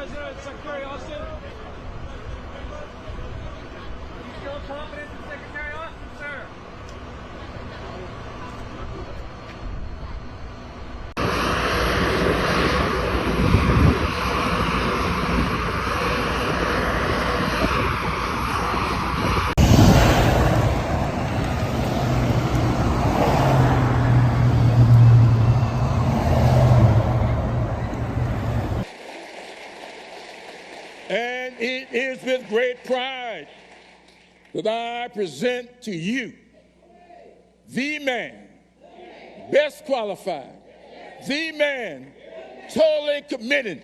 President, Secretary Austin. Are you still confident in Secretary Austin, sir? And it is with great pride that I present to you the man best qualified, the man totally committed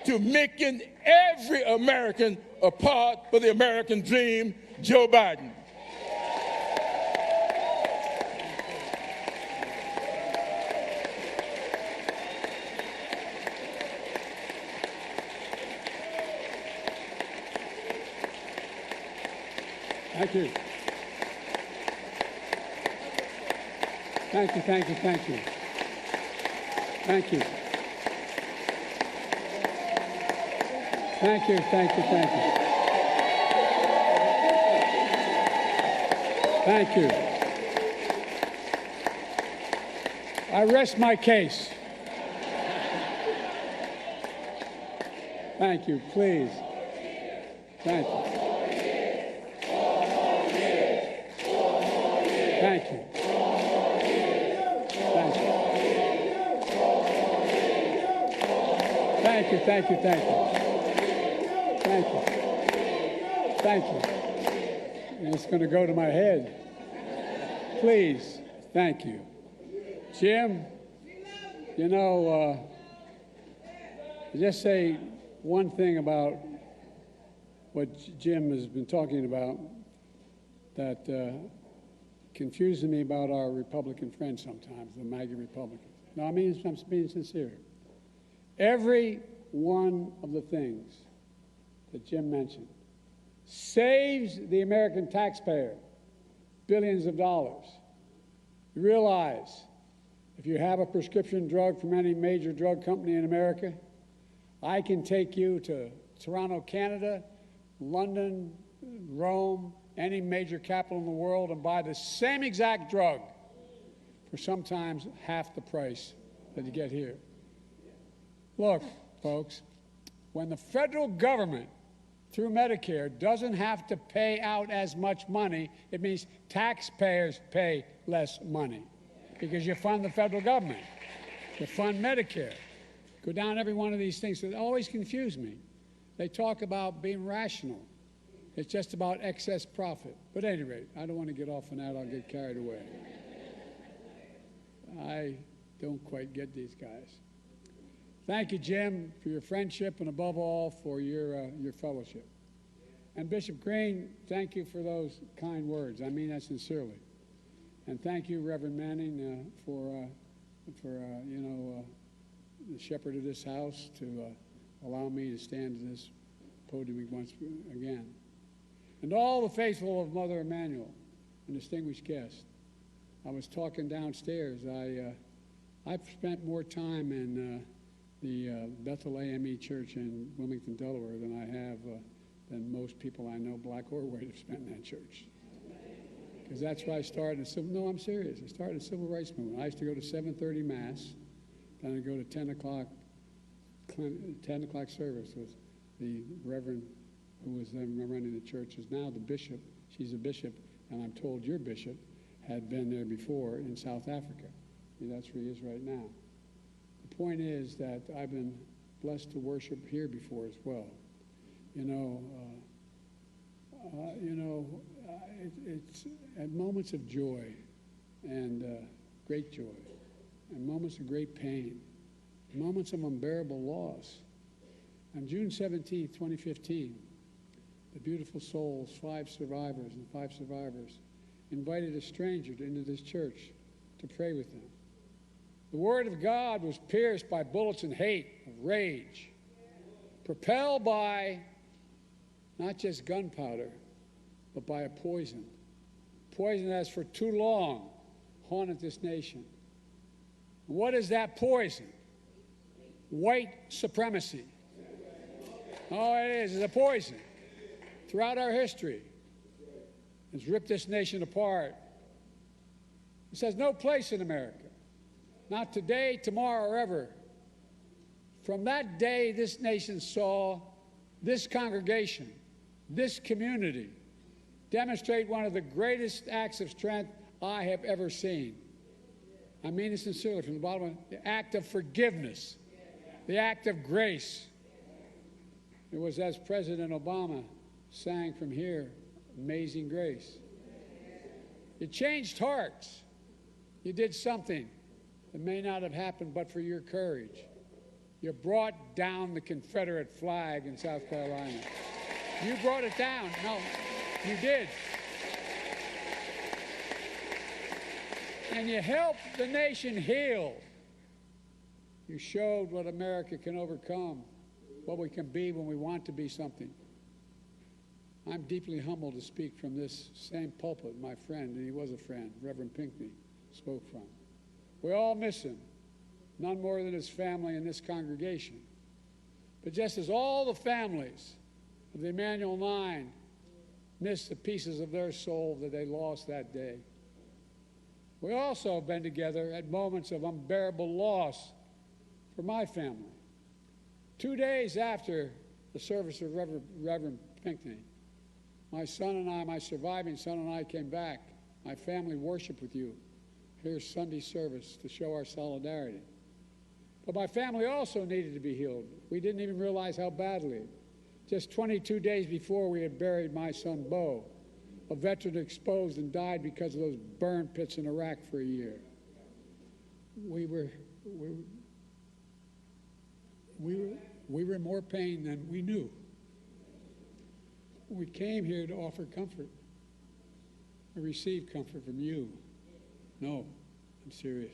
to making every American a part of the American dream, Joe Biden. Thank you. Thank you, thank you, thank you. Thank you. Thank you, thank you, thank you. Thank you. I rest my case. Thank you, please. Thank you. Thank you. Thank you. Thank you, thank you, thank you. Thank you. Thank you. And it's going to go to my head. Please, thank you. Jim, you know, just say one thing about what Jim has been talking about that confuses me about our Republican friends sometimes, the MAGA Republicans. No, I mean, I'm being sincere. Every one of the things that Jim mentioned saves the American taxpayer billions of dollars. You realize if you have a prescription drug from any major drug company in America, I can take you to Toronto, Canada, London, Rome, any major capital in the world and buy the same exact drug for sometimes half the price that you get here. Look, folks, when the federal government, through Medicare, doesn't have to pay out as much money, it means taxpayers pay less money because you fund the federal government. You fund Medicare. Go down every one of these things that always confuse me. They talk about being rational. It's just about excess profit. But at any rate, I don't want to get off on that. I'll get carried away. I don't quite get these guys. Thank you, Jim, for your friendship and above all for your fellowship. And Bishop Green, thank you for those kind words. I mean that sincerely. And thank you, Reverend Manning, for the shepherd of this house to allow me to stand at this podium once again. And all the faithful of Mother Emanuel and distinguished guests. I was talking downstairs. I've spent more time in the Bethel AME Church in Wilmington, Delaware than I have than most people I know, black or white, have spent in that church. Because that's where I started. No, I'm serious. I started the Civil Rights Movement. I used to go to 7:30 Mass, then I'd go to 10 o'clock service with the Reverend who was then running the church, is now the bishop. She's a bishop, and I'm told your bishop had been there before in South Africa. That's where he is right now. The point is that I've been blessed to worship here before as well. It's at moments of joy and great joy, and moments of great pain, moments of unbearable loss. On June 17, 2015, the beautiful souls, 5 survivors, invited a stranger into this church to pray with them. The word of God was pierced by bullets of hate, of rage, propelled by not just gunpowder, but by a poison that has for too long haunted this nation. What is that poison? White supremacy. Oh, it is. It's a poison. Throughout our history, it's ripped this nation apart. It says no place in America. Not today, tomorrow, or ever. From that day, this nation saw this congregation, this community, demonstrate one of the greatest acts of strength I have ever seen. I mean it sincerely from the bottom of the act of forgiveness, the act of grace. It was as President Obama sang from here, Amazing Grace. You changed hearts. You did something that may not have happened but for your courage. You brought down the Confederate flag in South Carolina. You brought it down. No, you did. And you helped the nation heal. You showed what America can overcome, what we can be when we want to be something. I'm deeply humbled to speak from this same pulpit my friend, and he was a friend, Reverend Pinckney, spoke from. We all miss him, none more than his family and this congregation. But just as all the families of the Emanuel 9 miss the pieces of their soul that they lost that day, we also have been together at moments of unbearable loss for my family. 2 days after the service of Reverend Pinckney, my son and I, my surviving son and I came back. My family worshiped with you. Here's Sunday service to show our solidarity. But my family also needed to be healed. We didn't even realize how badly. Just 22 days before, we had buried my son, Bo, a veteran exposed and died because of those burn pits in Iraq for a year. We were in more pain than we knew. We came here to offer comfort. We received comfort from you. No, I'm serious.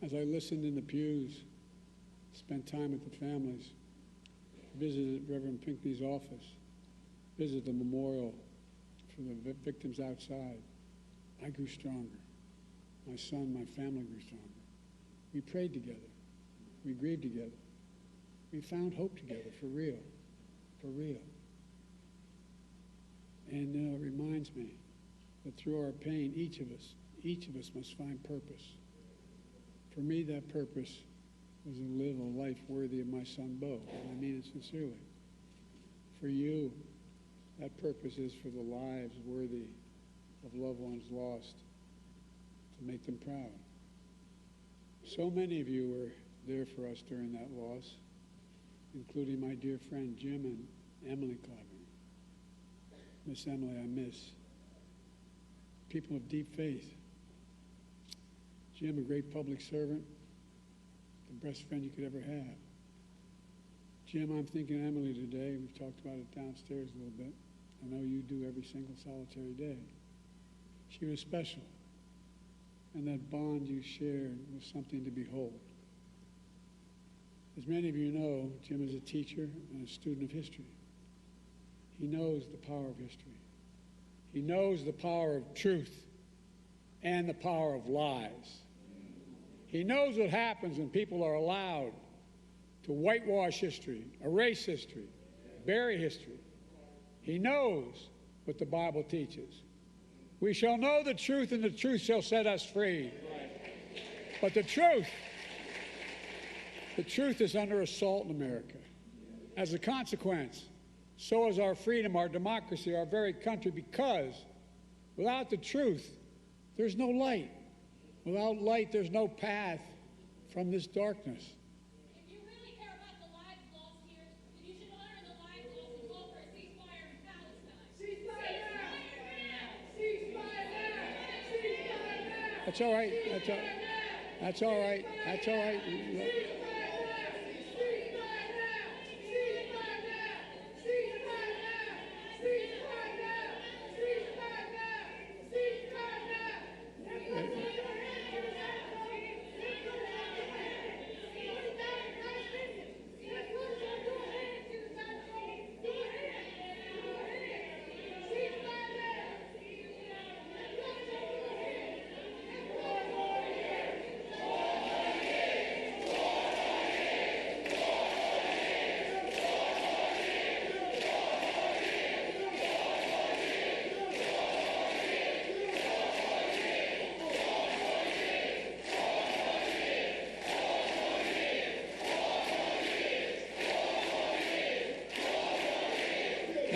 As I listened in the pews, spent time with the families, visited Reverend Pinckney's office, visited the memorial for the victims outside, I grew stronger. My son, my family grew stronger. We prayed together. We grieved together. We found hope together, for real, for real. And it reminds me that through our pain, each of us must find purpose. For me, that purpose was to live a life worthy of my son, Bo, and I mean it sincerely. For you, that purpose is for the lives worthy of loved ones lost, to make them proud. So many of you were there for us during that loss, including my dear friend Jim and Emily Clyburn. Miss Emily, I miss. People of deep faith. Jim, a great public servant, the best friend you could ever have. Jim, I'm thinking of Emily today. We've talked about it downstairs a little bit. I know you do every single solitary day. She was special, and that bond you shared was something to behold. As many of you know, Jim is a teacher and a student of history. He knows the power of history. He knows the power of truth and the power of lies. He knows what happens when people are allowed to whitewash history, erase history, bury history. He knows what the Bible teaches. We shall know the truth, and the truth shall set us free. But the truth is under assault in America. As a consequence, so is our freedom, our democracy, our very country, because without the truth, there's no light. Without light, there's no path from this darkness. If you really care about the lives lost here, then you should honor the lives lost and call for a ceasefire in Palestine. Ceasefire now! Ceasefire now! Ceasefire now! That's all right. That's all right. That's all right. That's all right.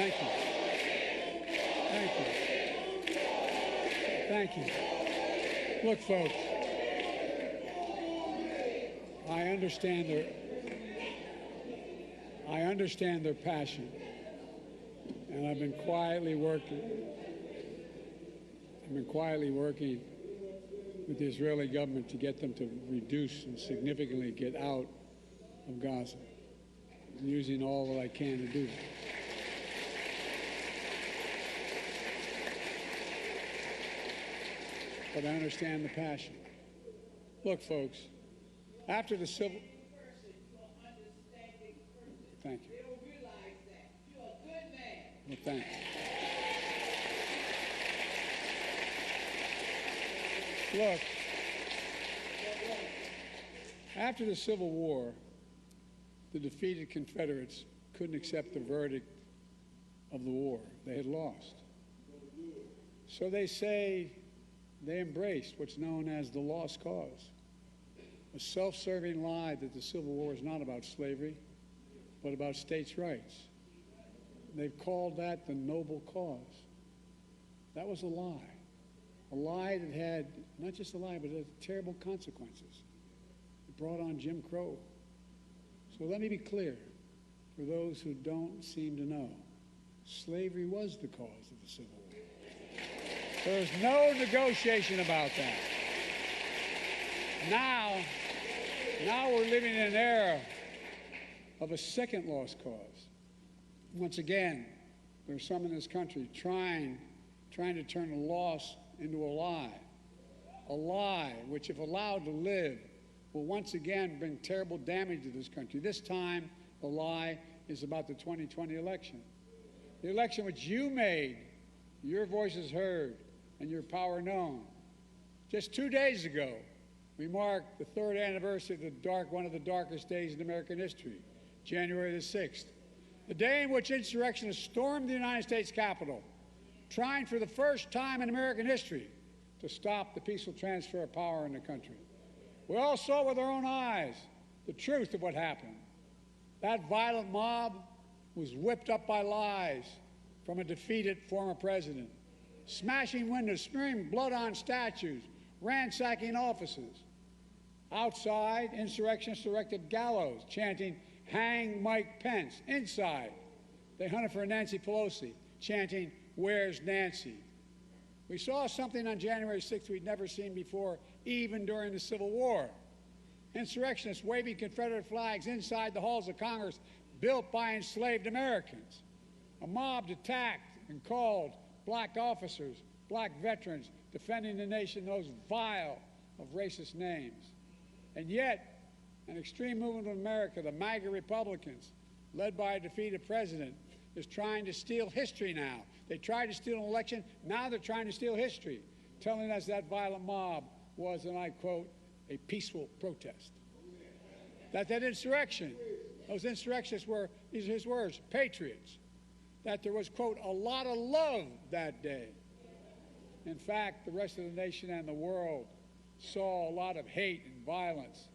Thank you. Thank you. Thank you. Look, folks, I understand their passion, and I've been quietly working with the Israeli government to get them to reduce and significantly get out of Gaza. I'm using all that I can to do that. But I understand the passion. Look, folks, after the civil... Thank you. Well, thank you. Look, after the Civil War, the defeated Confederates couldn't accept the verdict of the war. They had lost. So they say they embraced what's known as the lost cause, a self-serving lie that the Civil War is not about slavery, but about states' rights. They've called that the noble cause. That was a lie that had, not just a lie, but it had terrible consequences. It brought on Jim Crow. So let me be clear, for those who don't seem to know, slavery was the cause of the Civil War. There's no negotiation about that. Now we're living in an era of a second lost cause. Once again, there's some in this country trying to turn a loss into a lie which, if allowed to live, will once again bring terrible damage to this country. This time, the lie is about the 2020 election. The election which you made, your voices heard, and your power known. Just 2 days ago, we marked the 3rd anniversary of one of the darkest days in American history, January the 6th, the day in which insurrectionists stormed the United States Capitol, trying for the first time in American history to stop the peaceful transfer of power in the country. We all saw with our own eyes the truth of what happened. That violent mob was whipped up by lies from a defeated former president, smashing windows, smearing blood on statues, ransacking offices. Outside, insurrectionists erected gallows, chanting, "Hang Mike Pence." Inside, they hunted for Nancy Pelosi, chanting, "Where's Nancy?" We saw something on January 6th we'd never seen before, even during the Civil War. Insurrectionists waving Confederate flags inside the halls of Congress built by enslaved Americans. A mob attacked and called black officers, black veterans, defending the nation those vile of racist names. And yet, an extreme movement of America, the MAGA Republicans, led by a defeated president, is trying to steal history now. They tried to steal an election, now they're trying to steal history, telling us that violent mob was, and I quote, a peaceful protest. That insurrection, those insurrectionists were, these are his words, patriots. That there was, quote, a lot of love that day. In fact, the rest of the nation and the world saw a lot of hate and violence.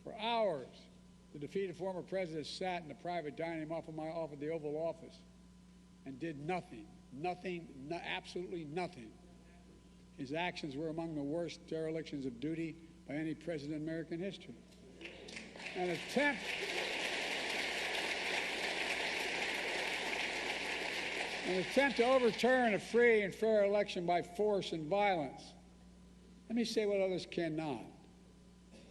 For hours, the defeated former president sat in the private dining room off of the Oval Office and did nothing, absolutely nothing. His actions were among the worst derelictions of duty by any president in American history. An attempt to overturn a free and fair election by force and violence. Let me say what others cannot.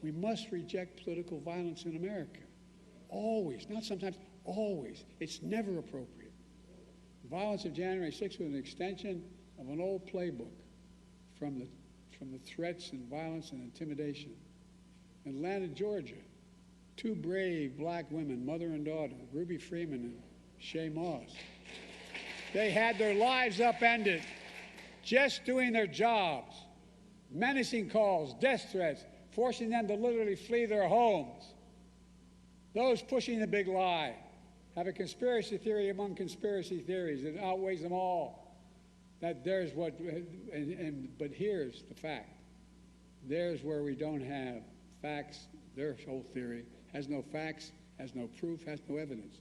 We must reject political violence in America. Always, not sometimes, always. It's never appropriate. The violence of January 6th was an extension of an old playbook from the threats and violence and intimidation. In Atlanta, Georgia, 2 brave black women, mother and daughter, Ruby Freeman and Shay Moss, they had their lives upended just doing their jobs. Menacing calls, death threats, forcing them to literally flee their homes. Those pushing the big lie have a conspiracy theory among conspiracy theories that outweighs them all. That there's what, but here's the fact. There's where we don't have facts. Their whole theory has no facts, has no proof, has no evidence.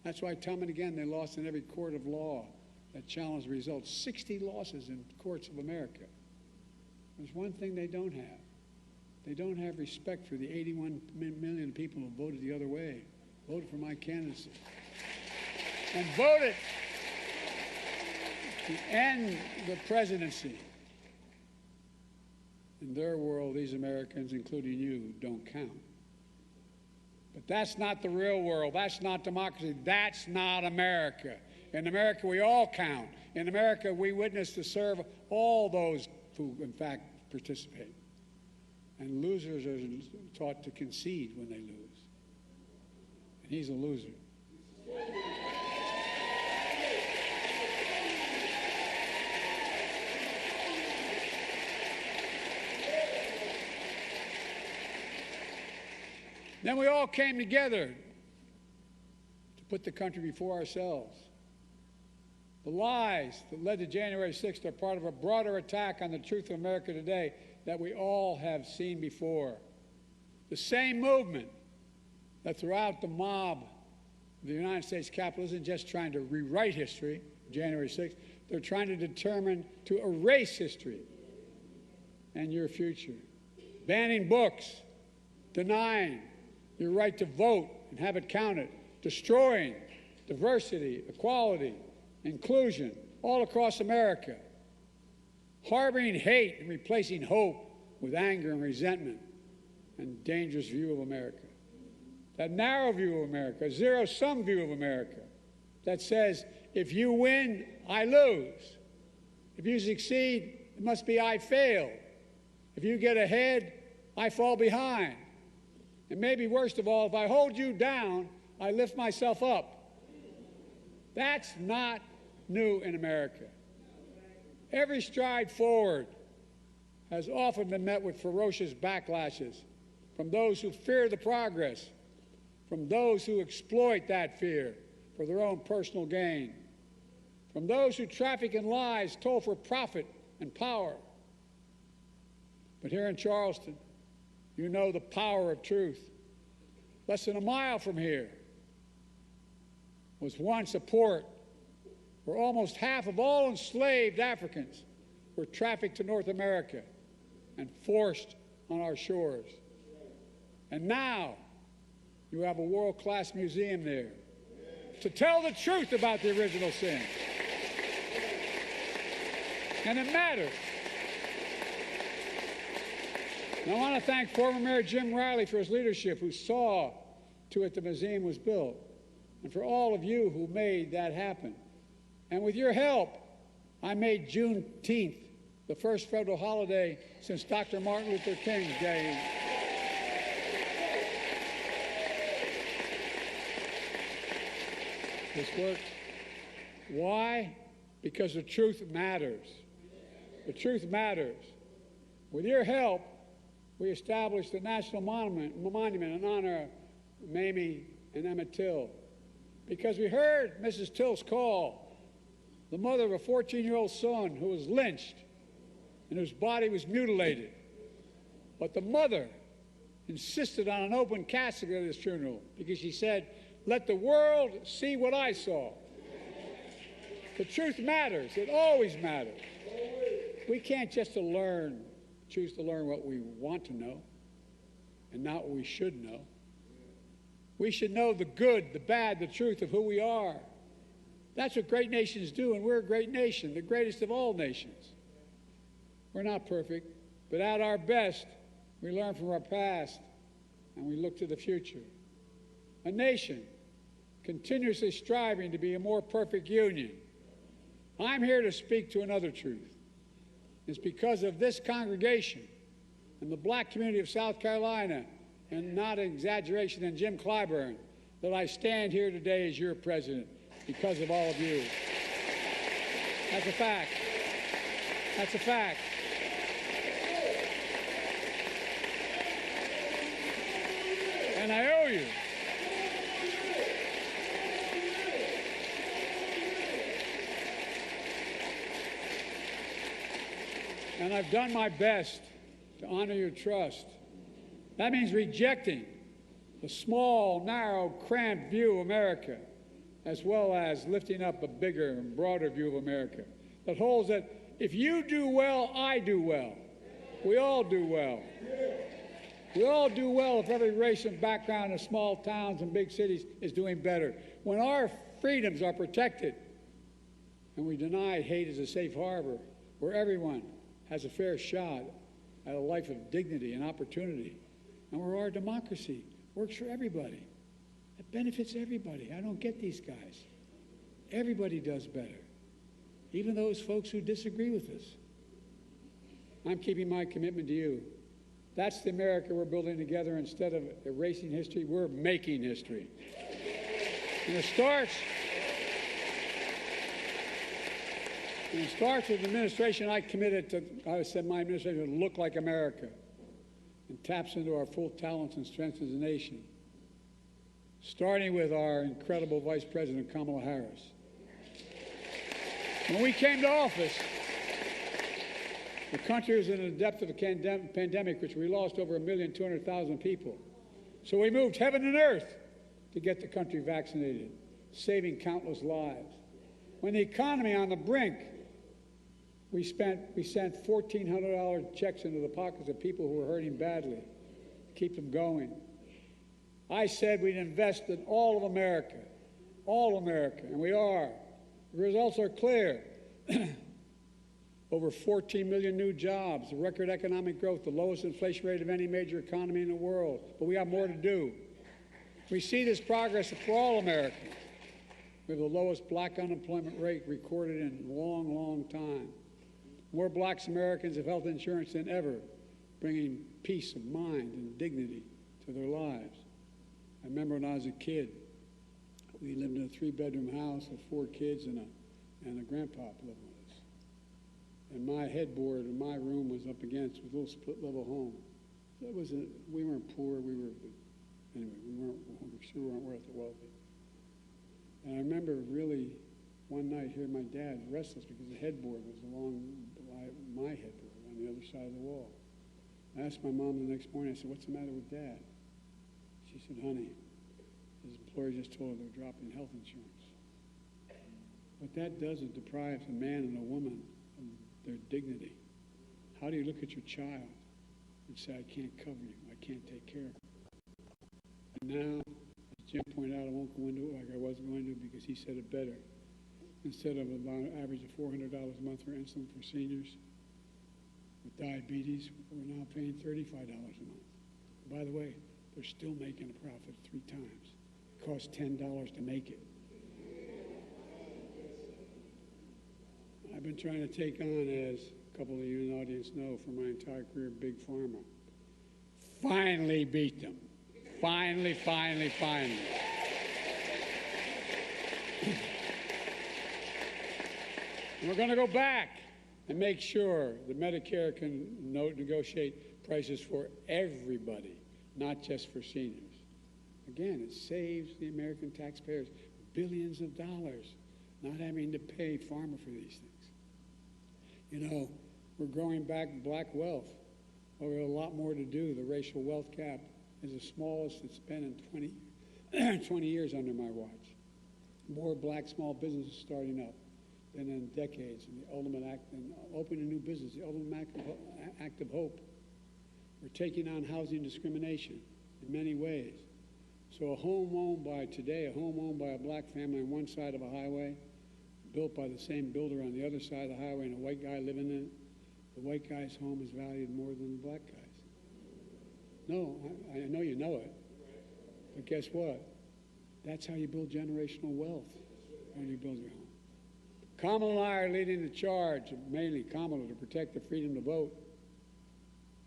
That's why time and again they lost in every court of law that challenged the results. 60 losses in courts of America. There's one thing they don't have. They don't have respect for the 81 million people who voted the other way, voted for my candidacy, and voted to end the presidency. In their world, these Americans, including you, don't count. But that's not the real world. That's not democracy. That's not America. In America, we all count. In America, we witness to serve all those who, in fact, participate. And losers are taught to concede when they lose. And he's a loser. Then we all came together to put the country before ourselves. The lies that led to January 6th are part of a broader attack on the truth of America today that we all have seen before. The same movement that throughout the mob of the United States Capitol isn't just trying to rewrite history, January 6th, they're trying to determine to erase history and your future. Banning books, denying your right to vote and have it counted, destroying diversity, equality, inclusion all across America, harboring hate and replacing hope with anger and resentment and dangerous view of America. That narrow view of America, zero-sum view of America that says, if you win, I lose. If you succeed, it must be I failed. If you get ahead, I fall behind. And maybe worst of all, if I hold you down, I lift myself up. That's not new in America. Every stride forward has often been met with ferocious backlashes from those who fear the progress, from those who exploit that fear for their own personal gain, from those who traffic in lies told for profit and power. But here in Charleston, you know the power of truth. Less than a mile from here was once a port where almost half of all enslaved Africans were trafficked to North America and forced on our shores. And now you have a world-class museum there to tell the truth about the original sin. And it matters. And I want to thank former Mayor Jim Riley for his leadership, who saw to it the museum was built, and for all of you who made that happen. And with your help, I made Juneteenth the first federal holiday since Dr. Martin Luther King's day. This worked. Why? Because the truth matters. The truth matters. With your help, we established a national monument in honor of Mamie and Emmett Till. Because we heard Mrs. Till's call, the mother of a 14-year-old son who was lynched and whose body was mutilated. But the mother insisted on an open casket at his funeral because she said, "Let the world see what I saw." The truth matters. It always matters. We can't just choose to learn what we want to know and not what we should know. We should know the good, the bad, the truth of who we are. That's what great nations do, and we're a great nation, the greatest of all nations. We're not perfect, but at our best, we learn from our past and we look to the future. A nation continuously striving to be a more perfect union. I'm here to speak to another truth. It's because of this congregation and the black community of South Carolina, and not an exaggeration, and Jim Clyburn, that I stand here today as your president, because of all of you. That's a fact. That's a fact. And I owe you. And I've done my best to honor your trust. That means rejecting the small, narrow, cramped view of America as well as lifting up a bigger and broader view of America that holds that if you do well, I do well. We all do well. We all do well if every race and background in small towns and big cities is doing better. When our freedoms are protected and we deny hate as a safe harbor where everyone has a fair shot at a life of dignity and opportunity, and where our democracy works for everybody. It benefits everybody. I don't get these guys. Everybody does better, even those folks who disagree with us. I'm keeping my commitment to you. That's the America we're building together. Instead of erasing history, we're making history. And it starts with the administration I said my administration would look like America and taps into our full talents and strengths as a nation, starting with our incredible Vice President, Kamala Harris. When we came to office, the country was in the depth of a pandemic, which we lost over 1,200,000 people. So we moved heaven and earth to get the country vaccinated, saving countless lives. When the economy on the brink, we sent $1,400 checks into the pockets of people who were hurting badly to keep them going. I said we'd invest in all of America, and we are. The results are clear. Over 14 million new jobs, record economic growth, the lowest inflation rate of any major economy in the world. But we have more to do. We see this progress for all Americans. We have the lowest black unemployment rate recorded in a long, long time. More black Americans have health insurance than ever, bringing peace of mind and dignity to their lives. I remember when I was a kid, we lived in a 3-bedroom house with 4 kids and a grandpa living with us. And my headboard in my room was up against a little split-level home. We weren't poor. We sure weren't worth the wealthy. And I remember really one night hearing my dad restless because the headboard was along my headboard on the other side of the wall. I asked my mom the next morning, I said, "What's the matter with Dad?" She said, "Honey, his employer just told her they're dropping health insurance." What that does is deprives a man and a woman of their dignity. How do you look at your child and say, "I can't cover you, I can't take care of you"? And now, as Jim pointed out, I won't go into it like I was going to because he said it better. Instead of about an average of $400 a month for insulin for seniors with diabetes, we're now paying $35 a month. By the way, they're still making a profit 3 times. It costs $10 to make it. I've been trying to take on, as a couple of you in the audience know, for my entire career, Big Pharma. Finally beat them. Finally. And we're going to go back and make sure that Medicare can negotiate prices for everybody, not just for seniors. Again, it saves the American taxpayers billions of dollars not having to pay pharma for these things. You know, we're growing back black wealth. Well, we have a lot more to do. The racial wealth gap is the smallest it's been in 20 years under my watch. More black small businesses starting up than in decades, and the ultimate act in opening a new business, the ultimate act of hope. We're taking on housing discrimination in many ways. So a home owned by a black family on one side of a highway, built by the same builder on the other side of the highway, and a white guy living in it, the white guy's home is valued more than the black guy's. No, I know you know it, but guess what? That's how you build generational wealth when you build your home. Kamala and I are leading the charge, mainly Kamala, to protect the freedom to vote,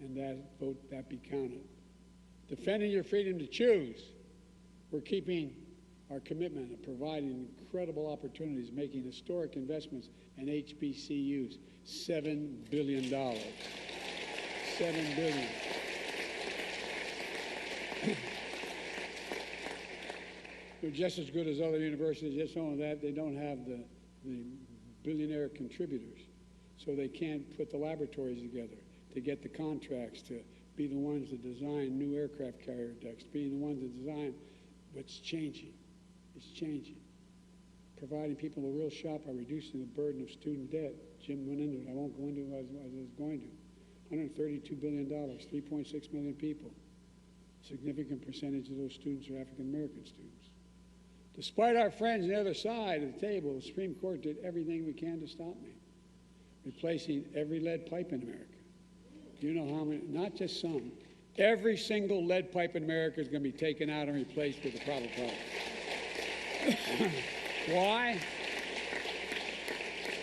and that vote that be counted. Defending your freedom to choose, we're keeping our commitment of providing incredible opportunities, making historic investments in HBCUs, $7 billion. $7 billion. They're just as good as other universities. Just only that, they don't have the billionaire contributors. So they can't put the laboratories together to get the contracts to be the ones that design new aircraft carrier decks, being the ones that design what's changing. It's changing. providing people a real shot by reducing the burden of student debt. Jim went into it. I won't go into it as I was going to. $132 billion, 3.6 million people. A significant percentage of those students are African American students. Despite our friends on the other side of the table, the Supreme Court did everything we can to stop me, replacing every lead pipe in America. Do you know how many? Not just some. Every single lead pipe in America is going to be taken out and replaced with a proper product. Why?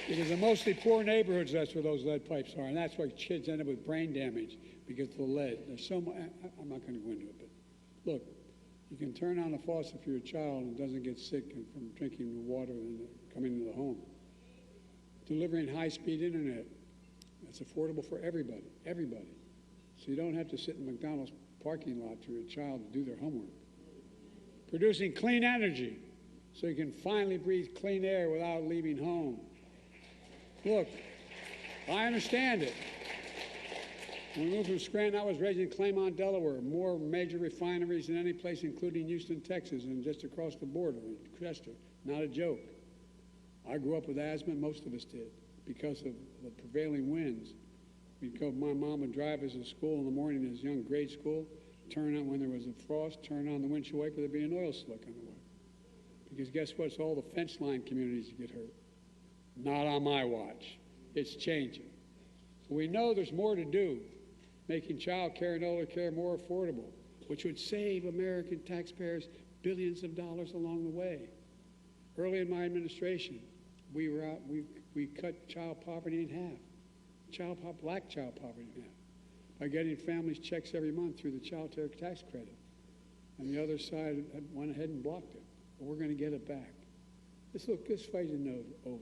Because in mostly poor neighborhoods, that's where those lead pipes are, and that's why kids end up with brain damage because of the lead. There's so much. I'm not going to go into it, but look, you can turn on the faucet for your child and doesn't get sick from drinking the water and coming into the home. Delivering high-speed internet that's affordable for everybody, so you don't have to sit in McDonald's parking lot for your child to do their homework. Producing clean energy so you can finally breathe clean air without leaving home. Look, I understand it. When we moved from Scranton, I was raised in Claymont, Delaware, more major refineries than any place, including Houston, Texas, and just across the border in Chester. Not a joke. I grew up with asthma, most of us did, because of the prevailing winds. My mom would drive us to school in the morning as young grade school, turn on when there was a frost, turn on the windshield wiper, there'd be an oil slick on the way. Because guess what? It's all the fence line communities that get hurt. Not on my watch. It's changing. So we know there's more to do, making child care and elder care more affordable, which would save American taxpayers billions of dollars along the way. Early in my administration, we cut child poverty in half. Black child poverty in half, by getting families checks every month through the child care tax credit. And the other side went ahead and blocked it. But we're going to get it back. This fight isn't over.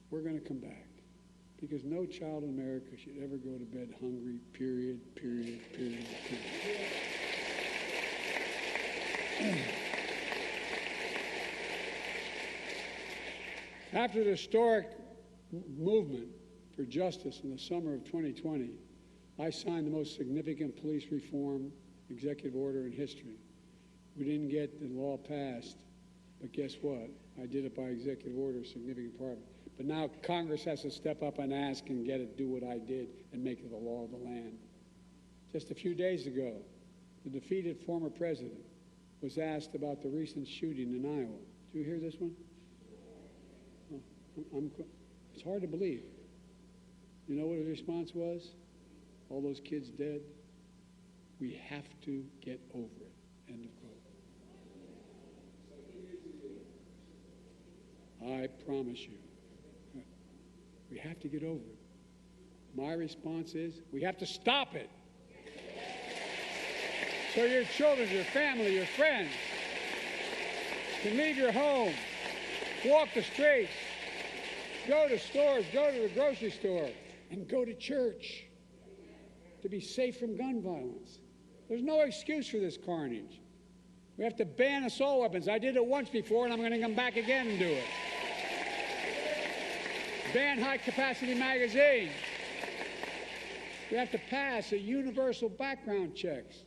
We're going to come back. Because no child in America should ever go to bed hungry, period. After the historic movement for justice in the summer of 2020, I signed the most significant police reform executive order in history. We didn't get the law passed, but guess what? I did it by executive order, a significant part of it. But now Congress has to step up and ask and do what I did and make it the law of the land. Just a few days ago, the defeated former president was asked about the recent shooting in Iowa. Did you hear this one? It's hard to believe. You know what his response was? All those kids dead? We have to get over it. End of quote. I promise you. We have to get over it. My response is, we have to stop it. So your children, your family, your friends can leave your home, walk the streets, go to stores, go to the grocery store, and go to church to be safe from gun violence. There's no excuse for this carnage. We have to ban assault weapons. I did it once before, and I'm going to come back again and do it. Ban high-capacity magazines. We have to pass a universal background checks.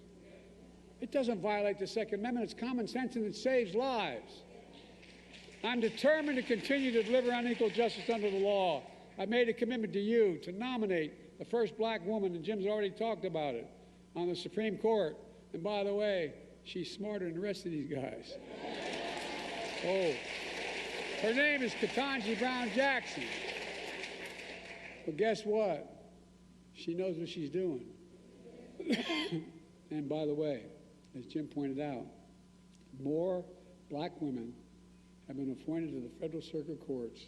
It doesn't violate the Second Amendment. It's common sense, and it saves lives. I'm determined to continue to deliver unequal justice under the law. I made a commitment to you to nominate the first black woman, and Jim's already talked about it, on the Supreme Court. And by the way, she's smarter than the rest of these guys. Oh. Her name is Ketanji Brown Jackson. But guess what? She knows what she's doing. And by the way, as Jim pointed out, more black women have been appointed to the federal circuit courts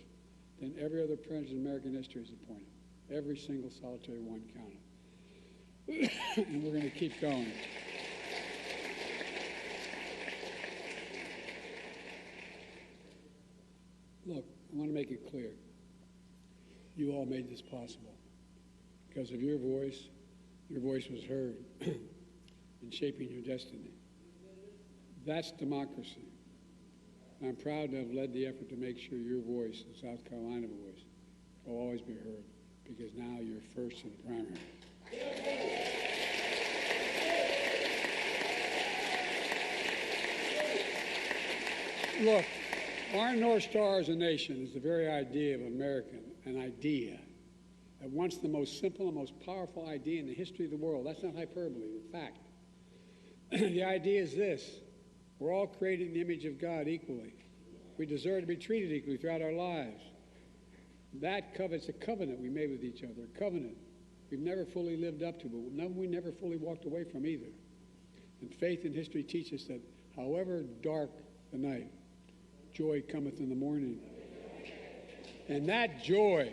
than every other president in American history has appointed. Every single solitary one counted. And we're going to keep going. Look, I want to make it clear. You all made this possible. Because of your voice was heard in shaping your destiny. That's democracy. And I'm proud to have led the effort to make sure your voice, the South Carolina voice, will always be heard, because now you're first in the primary. Look, Our North Star as a nation is the very idea of American, an idea. At once the most simple and most powerful idea in the history of the world. That's not hyperbole, it's fact. The idea is this: we're all created in the image of God equally. We deserve to be treated equally throughout our lives. It's a covenant we made with each other, a covenant we've never fully lived up to, but we never fully walked away from either. And faith and history teach us that however dark the night, joy cometh in the morning. And that joy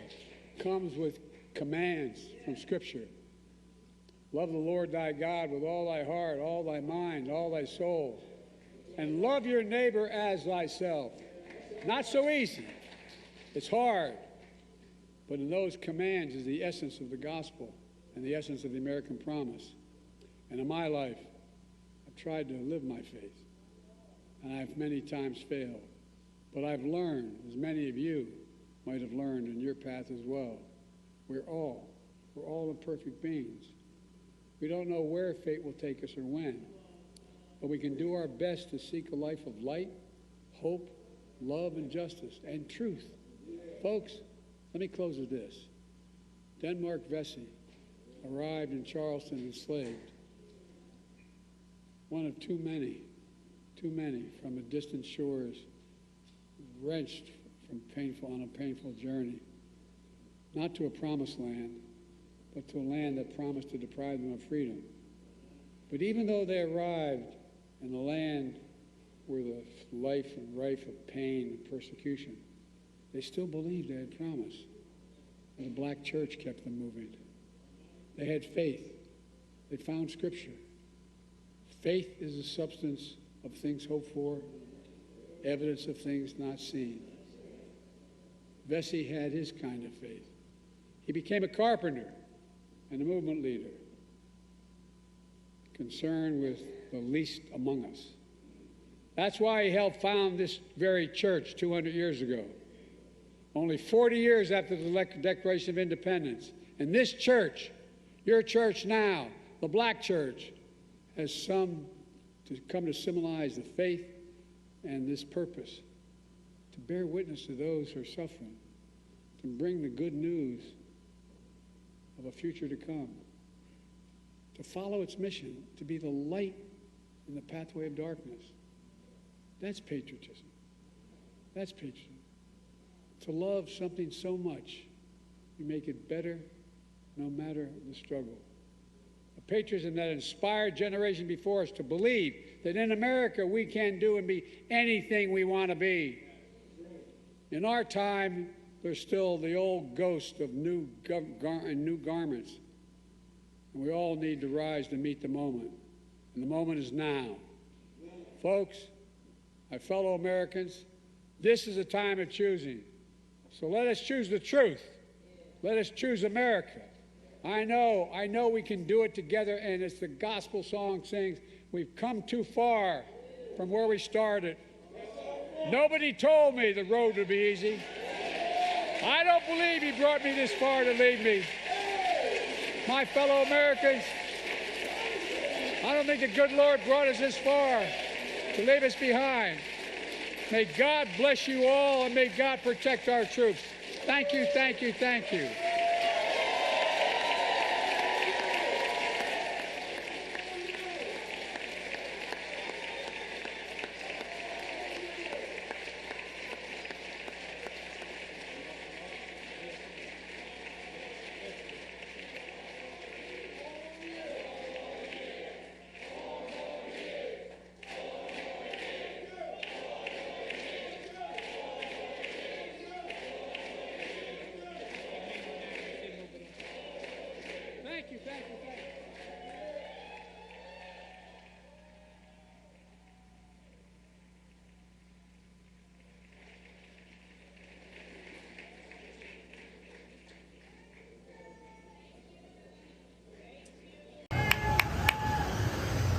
comes with commands from Scripture. Love the Lord thy God with all thy heart, all thy mind, all thy soul. And love your neighbor as thyself. Not so easy. It's hard. But in those commands is the essence of the gospel and the essence of the American promise. And in my life, I've tried to live my faith. And I've many times failed. But I've learned, as many of you might have learned in your path as well, we're all imperfect beings. We don't know where fate will take us or when, but we can do our best to seek a life of light, hope, love, and justice, and truth. Folks, let me close with this. Denmark Vesey arrived in Charleston enslaved, one of too many from the distant shores, wrenched on a painful journey, not to a promised land, but to a land that promised to deprive them of freedom. But even though they arrived in a land where the life and rife of pain and persecution, they still believed they had promise. And the black church kept them moving. They had faith. They found Scripture. Faith is the substance of things hoped for, evidence of things not seen. Vesey had his kind of faith. He became a carpenter and a movement leader, concerned with the least among us. That's why he helped found this very church 200 years ago, only 40 years after the Declaration of Independence. And this church, your church now, the black church, has come to symbolize the faith and this purpose, to bear witness to those who are suffering, to bring the good news of a future to come, to follow its mission, to be the light in the pathway of darkness. That's patriotism. That's patriotism. To love something so much, you make it better no matter the struggle. A patriotism that inspired generations before us to believe that in America we can do and be anything we want to be. In our time, there's still the old ghost of new garments. And we all need to rise to meet the moment. And the moment is now. Folks, my fellow Americans, this is a time of choosing. So let us choose the truth. Let us choose America. I know we can do it together, and as the gospel song sings, we've come too far from where we started. Nobody told me the road would be easy. I don't believe he brought me this far to leave me. My fellow Americans, I don't think the good Lord brought us this far to leave us behind. May God bless you all, and may God protect our troops. Thank you, thank you, thank you.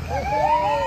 Hey!